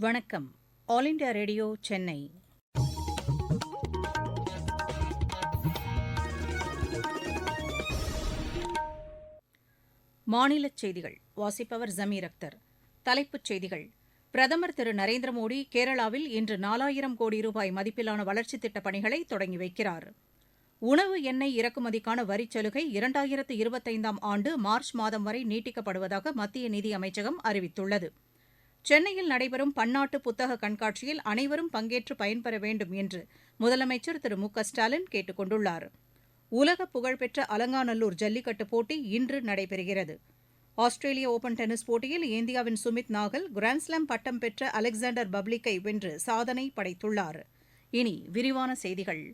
வணக்கம். All India radio Chennai. மாநிலச் செய்திகள் வாசிப்பவர் ஜமீர் அக்தர். தலைப்புச் செய்திகள். பிரதமர் திரு நரேந்திர மோடி கேரளாவில் இன்று 4000 கோடி ரூபாய் மதிப்பிலான வளர்ச்சித் திட்டப் பணிகளை தொடங்கி வைக்கிறார். உணவு எண்ணெய் இறக்குமதிக்கான வரிச் சலுகை 2025 ஆண்டு மார்ச் மாதம் வரை நீட்டிக்கப்படுவதாக மத்திய நிதியமைச்சகம் அறிவித்துள்ளது. சென்னையில் நடைபெறும் பன்னாட்டு புத்தக கண்காட்சியில் அனைவரும் பங்கேற்று பயன்பெற வேண்டும் என்று முதலமைச்சர் திரு மு க ஸ்டாலின் கேட்டுக் கொண்டுள்ளார். உலக புகழ்பெற்ற அலங்காநல்லூர் ஜல்லிக்கட்டு போட்டி இன்று நடைபெறுகிறது. ஆஸ்திரேலிய ஓபன் டென்னிஸ் போட்டியில் இந்தியாவின் சுமித் நாகல் கிராண்ட்ஸ்லாம் பட்டம் பெற்ற அலெக்சாண்டர் பப்ளிக்கை வென்று சாதனை படைத்துள்ளார். இனி விரிவான செய்திகள்.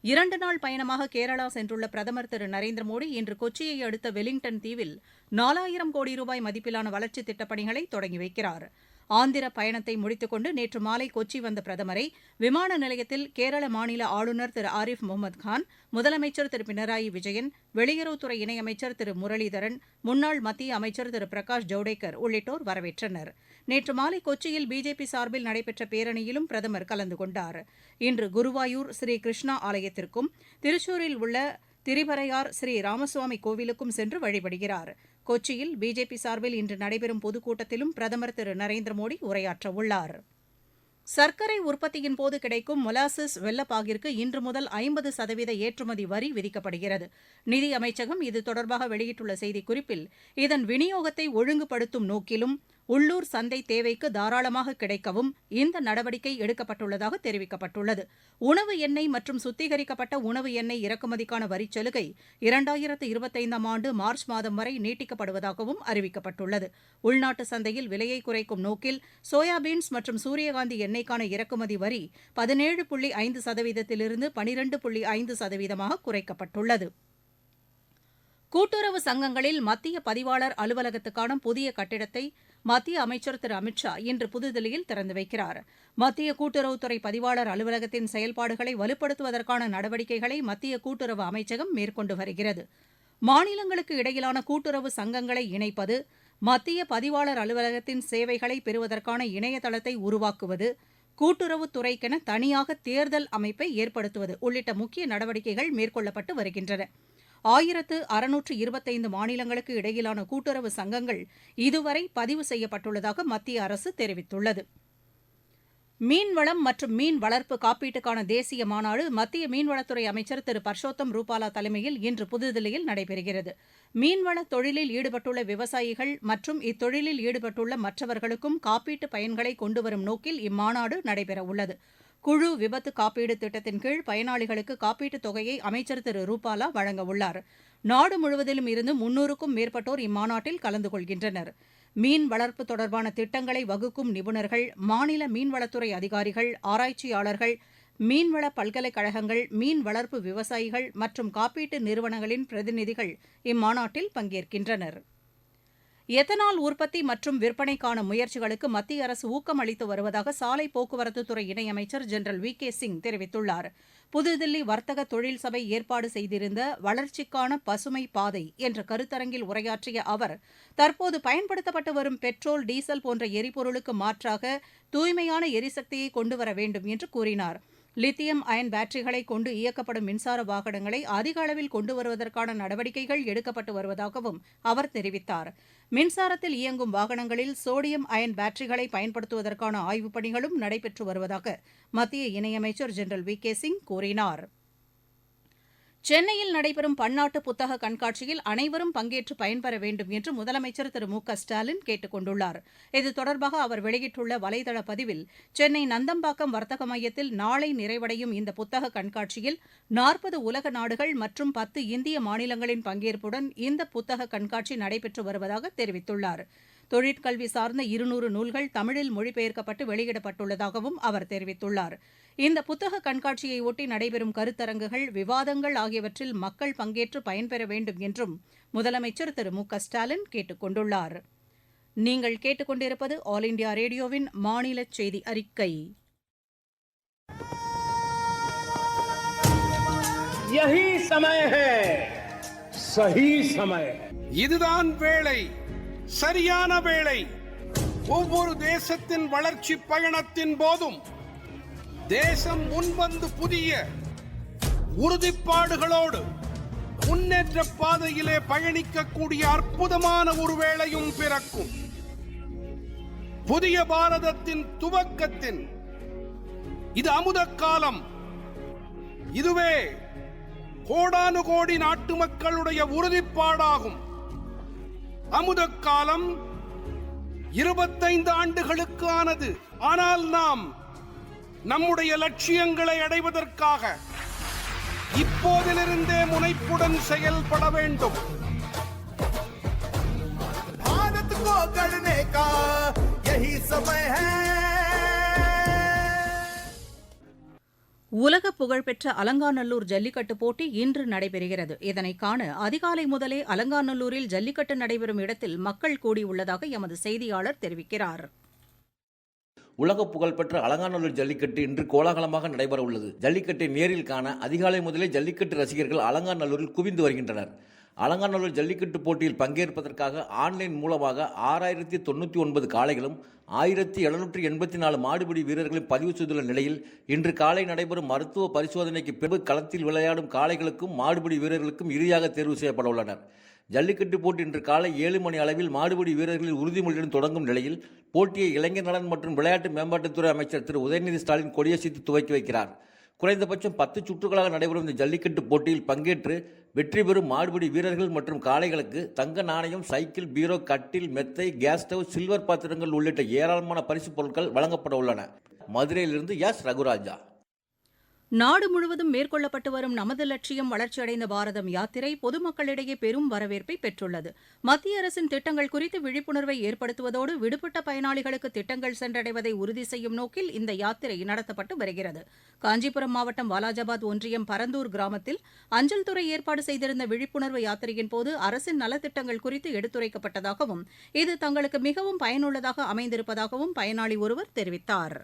2 நாள் பயணமாக கேரளா சென்றுள்ள பிரதமர் திரு நரேந்திர மோடி இன்று கொச்சியை அடுத்த வெலிங்டன் தீவில் 4000 கோடி ரூபாய் மதிப்பிலான வளர்ச்சித் திட்டப் பணிகளை தொடங்கி வைக்கிறார். ஆந்திர பயணத்தை முடித்துக் கொண்டு நேற்று மாலை கொச்சி வந்த பிரதமரை விமான நிலையத்தில் கேரள மாநில ஆளுநர் திரு ஆரிஃப் முகமது கான், முதலமைச்சர் திரு பினராயி விஜயன், வெளியுறவுத்துறை இணையமைச்சர் திரு முரளிதரன், முன்னாள் மத்திய அமைச்சர் திரு பிரகாஷ் ஜவ்டேகர் உள்ளிட்டோர் வரவேற்றனர். நேற்று மாலை கொச்சியில் பிஜேபி சார்பில் நடைபெற்ற பேரணியிலும் பிரதமர் கலந்து கொண்டார். இன்று குருவாயூர் ஸ்ரீ கிருஷ்ணா ஆலயத்திற்கும் திருச்சூரில் உள்ள திரிபரையார் ஸ்ரீ ராமசுவாமி கோவிலுக்கும் சென்று வழிபடுகிறார். கொச்சியில் பிஜேபி சார்பில் இன்று நடைபெறும் பொதுக்கூட்டத்திலும் பிரதமர் திரு நரேந்திர மோடி உரையாற்றவுள்ளார். சர்க்கரை உற்பத்தியின் போது கிடைக்கும் மொலாசஸ் வெல்லப்பாகிற்கு இன்று முதல் 50% ஏற்றுமதி வரி விதிக்கப்படுகிறது. நிதி அமைச்சகம் இது தொடர்பாக வெளியிட்டுள்ள செய்திக்குறிப்பில், இதன் விநியோகத்தை ஒழுங்குபடுத்தும் நோக்கிலும் உள்ளூர் சந்தை தேவைக்கு தாராளமாக கிடைக்கவும் இந்த நடவடிக்கை எடுக்கப்பட்டுள்ளதாக தெரிவிக்கப்பட்டுள்ளது. உணவு எண்ணெய் மற்றும் சுத்திகரிக்கப்பட்ட உணவு எண்ணெய் இறக்குமதிக்கான வரிச் சலுகை 2025 ஆண்டு மார்ச் மாதம் வரை நீட்டிக்கப்படுவதாகவும் அறிவிக்கப்பட்டுள்ளது. உள்நாட்டு சந்தையில் விலையை குறைக்கும் நோக்கில் சோயாபீன்ஸ் மற்றும் சூரியகாந்தி எண்ணெய்க்கான இறக்குமதி வரி 17.5%லிருந்து 12.5%ஆக குறைக்கப்பட்டுள்ளது. கூட்டுறவு சங்கங்களில் மத்திய பதிவாளர் அலுவலகத்துக்கான புதிய கட்டிடத்தை மத்திய அமைச்சர் திரு அமித் ஷா இன்று புதுதில்லியில் திறந்து வைக்கிறார். மத்திய கூட்டுறவுத்துறை பதிவாளர் அலுவலகத்தின் செயல்பாடுகளை வலுப்படுத்துவதற்கான நடவடிக்கைகளை மத்திய கூட்டுறவு அமைச்சகம் மேற்கொண்டு வருகிறது. மாநிலங்களுக்கு இடையிலான கூட்டுறவு சங்கங்களை இணைப்பது, மத்திய பதிவாளர் அலுவலகத்தின் சேவைகளை பெறுவதற்கான இணையதளத்தை உருவாக்குவது, கூட்டுறவுத்துறைக்கென தனியாக தேர்தல் அமைப்பை ஏற்படுத்துவது உள்ளிட்ட முக்கிய நடவடிக்கைகள் மேற்கொள்ளப்பட்டு வருகின்றன. 1625 மாநிலங்களுக்கு இடையிலான கூட்டுறவு சங்கங்கள் இதுவரை பதிவு செய்யப்பட்டுள்ளதாக மத்திய அரசு தெரிவித்துள்ளது. மீன்வளம் மற்றும் மீன் வளர்ப்பு காப்பீட்டுக்கான தேசிய மாநாடு மத்திய மீன்வளத்துறை அமைச்சர் திரு பர்ஷோத்தம் ரூபாலா தலைமையில் இன்று புதுதில்லியில் நடைபெறுகிறது. மீன்வள தொழிலில் ஈடுபட்டுள்ள விவசாயிகள் மற்றும் இத்தொழிலில் ஈடுபட்டுள்ள மற்றவர்களுக்கும் காப்பீட்டு பயன்களை கொண்டுவரும் நோக்கில் இம்மாநாடு நடைபெறவுள்ளது. குழு விபத்து காப்பீடு திட்டத்தின் கீழ் பயனாளிகளுக்கு காப்பீட்டுத் தொகையை அமைச்சர் திரு ரூபாலா வழங்கவுள்ளார். நாடு முழுவதிலும் இருந்து 300க்கும் மேற்பட்டோர் இம்மாநாட்டில் கலந்து கொள்கின்றனர். மீன் வளர்ப்பு தொடர்பான திட்டங்களை வகுக்கும் நிபுணர்கள், மாநில மீன்வளத்துறை அதிகாரிகள், ஆராய்ச்சியாளர்கள், மீன்வள பல்கலைக்கழகங்கள், மீன் வளர்ப்பு விவசாயிகள் மற்றும் காப்பீட்டு நிறுவனங்களின் பிரதிநிதிகள் இம்மாநாட்டில் பங்கேற்கின்றனர். எத்தனால் உற்பத்தி மற்றும் விற்பனைக்கான முயற்சிகளுக்கு மத்திய அரசு ஊக்கம் அளித்து வருவதாக சாலை போக்குவரத்துத்துறை இணையமைச்சர் ஜெனரல் வி.கே. சிங் தெரிவித்துள்ளார். புதுதில்லி வர்த்தக தொழில் சபை ஏற்பாடு செய்திருந்த வளர்ச்சிக்கான பசுமை பாதை என்ற கருத்தரங்கில் உரையாற்றிய அவர், தற்போது பயன்படுத்தப்பட்டு வரும் பெட்ரோல், டீசல் போன்ற எரிபொருளுக்கு மாற்றாக தூய்மையான எரிசக்தியை கொண்டுவர வேண்டும் என்று கூறினார். லித்தியம் அயன் பேட்டரிகளை கொண்டு இயக்கப்படும் மின்சார வாகனங்களை அதிக அளவில் கொண்டு வருவதற்கான நடவடிக்கைகள் எடுக்கப்பட்டு வருவதாகவும் அவர் தெரிவித்தார். மின்சாரத்தில் இயங்கும் வாகனங்களில் சோடியம் அயன் பேட்டரிகளை பயன்படுத்துவதற்கான ஆய்வுப் பணிகளும் நடைபெற்று வருவதாக மத்திய இணையமைச்சர் ஜெனரல் வி.கே. சிங் கூறினார். சென்னையில் நடைபெறும் பன்னாட்டு புத்தக கண்காட்சியில் அனைவரும் பங்கேற்று பயன்பெற வேண்டும் என்று முதலமைச்சர் திரு மு க ஸ்டாலின் கேட்டுக் கொண்டுள்ளார். இது தொடர்பாக அவர் வெளியிட்டுள்ள வலைதள பதிவில், சென்னை நந்தம்பாக்கம் வர்த்தக மையத்தில் நாளை நிறைவடையும் இந்த புத்தக கண்காட்சியில் 40 உலக நாடுகள் மற்றும் 10 இந்திய மாநிலங்களின் பங்கேற்புடன் இந்த புத்தக கண்காட்சி நடைபெற்று வருவதாக தெரிவித்துள்ளார். தொழிற்கல்வி சார்ந்த 200 நூல்கள் தமிழில் மொழிபெயர்க்கப்பட்டு வெளியிடப்பட்டுள்ளதாகவும் அவர் தெரிவித்துள்ளார். இந்த புத்தக கண்காட்சியை ஒட்டி நடைபெறும் கருத்தரங்குகள், விவாதங்கள் ஆகியவற்றில் மக்கள் பங்கேற்று பயன்பெற வேண்டும் என்றும் முதலமைச்சர் திரு மு க ஸ்டாலின் கேட்டுக் கொண்டுள்ளார். நீங்கள் கேட்டுக்கொண்டிருப்பது ஆல் இண்டியா ரேடியோவின் மாநில செய்தி அறிக்கை. यही समय है, सही समय. இதுதான் வேளை, சரியான வேளை. ஒவ்வொரு தேசத்தின் வளர்ச்சி பயணத்தின் போதும் தேசம் முன்வந்து புதிய உறுதிப்பாடுகளோடு முன்னேற்ற பாதையிலே பயணிக்கக்கூடிய அற்புதமான ஒரு வேளையும் பிறக்கும். புதிய பாரதத்தின் துவக்கத்தின் இது அமுத காலம். இதுவே கோடானு கோடி நாட்டு மக்களுடைய உறுதிப்பாடாகும். அமுத காலம் 25 ஆண்டுகளுக்கு ஆனது. ஆனால் நாம் நம்முடைய லட்சியங்களை அடைவதற்காக இப்போதிலிருந்தே முனைப்புடன் செயல்பட வேண்டும். भारत को गढ़ने का यही समय है. உலக புகழ்பெற்ற அலங்காநல்லூர் ஜல்லிக்கட்டு போட்டி இன்று நடைபெறுகிறது. இதனை காண அதிகாலை முதலே அலங்காநல்லூரில் ஜல்லிக்கட்டு நடைபெறும் இடத்தில் மக்கள் கூடியுள்ளதாக எமது செய்தியாளர் தெரிவிக்கிறார். உலக புகழ்பெற்ற அலங்காநல்லூர் ஜல்லிக்கட்டு இன்று கோலாகலமாக நடைபெற உள்ளது. ஜல்லிக்கட்டை நேரில் காண அதிகாலை முதலே ஜல்லிக்கட்டு ரசிகர்கள் அலங்காநல்லூரில் குவிந்து வருகின்றனர். அலங்காநல்லூர் ஜல்லிக்கட்டு போட்டியில் பங்கேற்பதற்காக ஆன்லைன் மூலமாக 6099 காளைகளும் 1784 மாடுபிடி வீரர்களும் பதிவு செய்துள்ள நிலையில் இன்று காலை நடைபெறும் மருத்துவ பரிசோதனைக்கு பின்பு களத்தில் விளையாடும் காளைகளுக்கும் மாடுபிடி வீரர்களுக்கும் இறுதியாக தேர்வு செய்யப்பட உள்ளனர். ஜல்லிக்கட்டு போட்டி இன்று காலை 7 மணி அளவில் மாடுபிடி வீரர்களின் உறுதிமொழியுடன் தொடங்கும் நிலையில் போட்டியை இளைஞர் நலன் மற்றும் விளையாட்டு மேம்பாட்டுத்துறை அமைச்சர் திரு உதயநிதி ஸ்டாலின் கொடியசைத்து துவக்கி வைக்கிறார். குறைந்தபட்சம் 10 சுற்றுகளாக நடைபெறும் இந்த ஜல்லிக்கட்டு போட்டியில் பங்கேற்று வெற்றி பெறும் மாடுபிடி வீரர்கள் மற்றும் காளைகளுக்கு தங்க நாணயம், சைக்கிள், பீரோ, கட்டில், மெத்தை, கேஸ் ஸ்டவ், சில்வர் பாத்திரங்கள் உள்ளிட்ட ஏராளமான பரிசுப் பொருட்கள் வழங்கப்பட உள்ளன. மதுரையிலிருந்து எஸ் ரகுராஜா. நாடு முழுவதும் மேற்கொள்ளப்பட்டு வரும் நமது லட்சியம் வளர்ச்சியடைந்த பாரதம் யாத்திரை பொதுமக்களிடையே பெரும் வரவேற்பை பெற்றுள்ளது. மத்திய அரசின் திட்டங்கள் குறித்து விழிப்புணர்வை ஏற்படுத்துவதோடு விடுபட்ட பயனாளிகளுக்கு திட்டங்கள் சென்றடைவதை உறுதி செய்யும் நோக்கில் இந்த யாத்திரை நடத்தப்பட்டு வருகிறது. காஞ்சிபுரம் மாவட்டம் வாலாஜாபாத் ஒன்றியம் பரந்தூர் கிராமத்தில் அஞ்சல் துறை ஏற்பாடு செய்திருந்த விழிப்புணர்வு யாத்திரையின் போது அரசின் நலத்திட்டங்கள் குறித்து எடுத்துரைக்கப்பட்டதாகவும் இது தங்களுக்கு மிகவும் பயனுள்ளதாக அமைந்திருப்பதாகவும் பயனாளி ஒருவர் தெரிவித்தார்.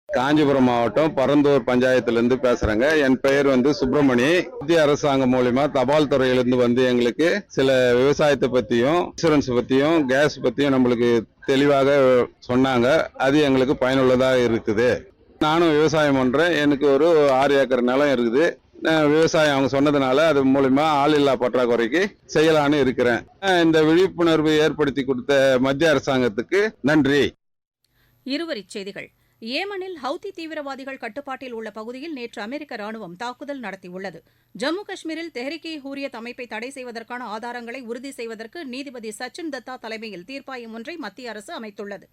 காஞ்சிபுரம் மாவட்டம் பரந்தூர் பஞ்சாயத்திலிருந்து பேசுறேங்க. என் பெயர் சுப்பிரமணி. மத்திய அரசாங்கம் மூலியமா தபால் துறையிலிருந்து எங்களுக்கு சில விவசாயத்தை பத்தியும் இன்சூரன்ஸ் பத்தியும் கேஸ் பத்தியும் நம்மளுக்கு தெளிவாக சொன்னாங்க. அது எங்களுக்கு பயனுள்ளதா இருக்குது. நானும் விவசாயம் பண்றேன். எனக்கு ஒரு 6 ஏக்கர் நிலம் இருக்குது. விவசாயம் அவங்க சொன்னதுனால அது மூலியமா ஆள் இல்லா பற்றாக்குறைக்கு செய்யலான்னு இருக்கிறேன். இந்த விழிப்புணர்வு ஏற்படுத்தி கொடுத்த மத்திய அரசாங்கத்துக்கு நன்றி. இருவரிச் செய்திகள். ஏமனில் ஹவுதி தீவிரவாதிகள் கட்டுப்பாட்டில் உள்ள பகுதியில் நேற்று அமெரிக்க ராணுவம் தாக்குதல் நடத்தியுள்ளது. ஜம்மு காஷ்மீரில் தெஹ்ரிக் இ ஹூரியத் அமைப்பை தடை செய்வதற்கான ஆதாரங்களை உறுதி செய்வதற்கு நீதிபதி சச்சின் தத்தா தலைமையில் தீர்ப்பாயம் ஒன்றை மத்திய அரசு அமைத்துள்ளது.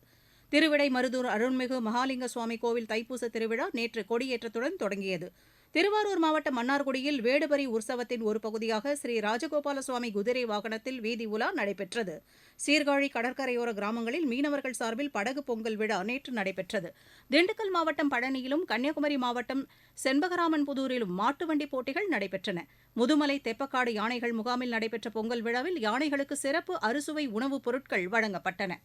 திருவிடைமருதூர் அருள்மிகு மகாலிங்க சுவாமி கோவில் தைப்பூச திருவிழா நேற்று கொடியேற்றத்துடன் தொடங்கியது. திருவாரூர் மாவட்டம் மன்னார்குடியில் வேடுபரி உற்சவத்தின் ஒரு பகுதியாக ஸ்ரீ ராஜகோபால சுவாமி குதிரை வாகனத்தில் வீதி உலா நடைபெற்றது. சீர்காழி கடற்கரையோர கிராமங்களில் மீனவர்கள் சார்பில் படகு பொங்கல் விழா நேற்று நடைபெற்றது. திண்டுக்கல் மாவட்டம் பழனியிலும் கன்னியாகுமரி மாவட்டம் செண்பகராமன்புதூரிலும் மாட்டுவண்டி போட்டிகள் நடைபெற்றன. முதுமலை தெப்பக்காடு யானைகள் முகாமில் நடைபெற்ற பொங்கல் விழாவில் யானைகளுக்கு சிறப்பு அறுசுவை உணவுப் பொருட்கள் வழங்கப்பட்டன.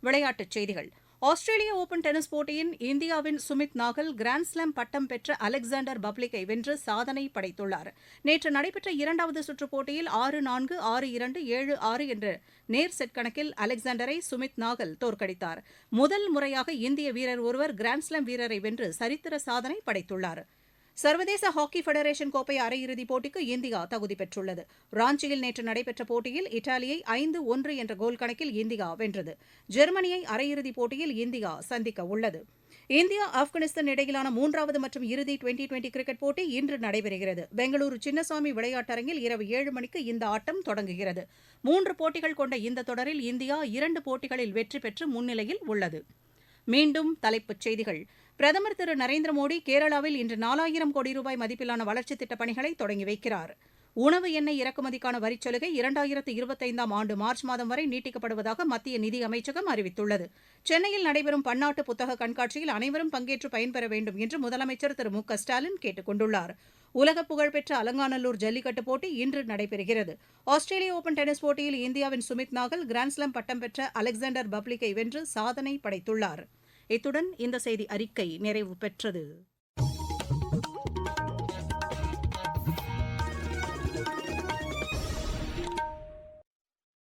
விளையாட்டுச் செய்திகள். ஆஸ்திரேலிய ஓபன் டென்னிஸ் போட்டியின் இந்தியாவின் சுமித் நாகல் கிராண்ட்ஸ்லாம் பட்டம் பெற்ற அலெக்சாண்டர் பப்ளிக்கை வென்று சாதனை படைத்துள்ளார். நேற்று நடைபெற்ற 2வது சுற்றுப் போட்டியில் 6-4, 6-2, 7-6 என்ற நேர் செட் கணக்கில் அலெக்சாண்டரை சுமித் நாகல் தோற்கடித்தார். முதல் முறையாக இந்திய வீரர் ஒருவர் கிராண்ட்ஸ்லாம் வீரரை வென்று சரித்திர சாதனை படைத்துள்ளார். சர்வதேச ஹாக்கி ஃபெடரேஷன் கோப்பை அரையிறுதிப் போட்டிக்கு இந்தியா தகுதி பெற்றுள்ளது. ராஞ்சியில் நேற்று நடைபெற்ற போட்டியில் இத்தாலியை 5-1 என்ற கோல் கணக்கில் இந்தியா வென்றது. ஜெர்மனியை அரையிறுதிப் போட்டியில் இந்தியா சந்திக்க உள்ளது. இந்தியா ஆப்கானிஸ்தான் இடையிலான 3வது மற்றும் இறுதி டுவெண்டி கிரிக்கெட் போட்டி இன்று நடைபெறுகிறது. பெங்களூரு சின்னசாமி விளையாட்டரங்கில் இரவு 7 மணிக்கு இந்த ஆட்டம் தொடங்குகிறது. 3 போட்டிகள் கொண்ட இந்த தொடரில் இந்தியா 2 போட்டிகளில் வெற்றி பெற்று முன்னிலையில் உள்ளது. மீண்டும் தலைப்புச் செய்திகள். பிரதமர் திரு நரேந்திர மோடி கேரளாவில் இன்று 4000 கோடி ரூபாய் மதிப்பிலான வளர்ச்சித் திட்டப் பணிகளை தொடங்கி வைக்கிறார். உணவு எண்ணெய் இறக்குமதிக்கான வரிச்சலுகை 2025ஆம் ஆண்டு மார்ச் மாதம் வரை நீட்டிக்கப்படுவதாக மத்திய நிதி அமைச்சகம் அறிவித்துள்ளது. சென்னையில் நடைபெறும் பன்னாட்டு புத்தக கண்காட்சியில் அனைவரும் பங்கேற்று பயன்பெற வேண்டும் என்று முதலமைச்சர் திரு மு.க. ஸ்டாலின் கேட்டுக் கொண்டுள்ளார். உலக புகழ்பெற்ற அலங்காநல்லூர் ஜல்லிக்கட்டு போட்டி இன்று நடைபெறுகிறது. ஆஸ்திரேலிய ஓபன் டென்னிஸ் போட்டியில் இந்தியாவின் சுமித் நாகல் கிராண்ட்ஸ்லாம் பட்டம் பெற்ற அலெக்சாண்டர் பப்ளிக்கை வென்று சாதனை படைத்துள்ளார். இத்துடன் இந்த செய்தி அறிக்கை நிறைவு பெற்றது.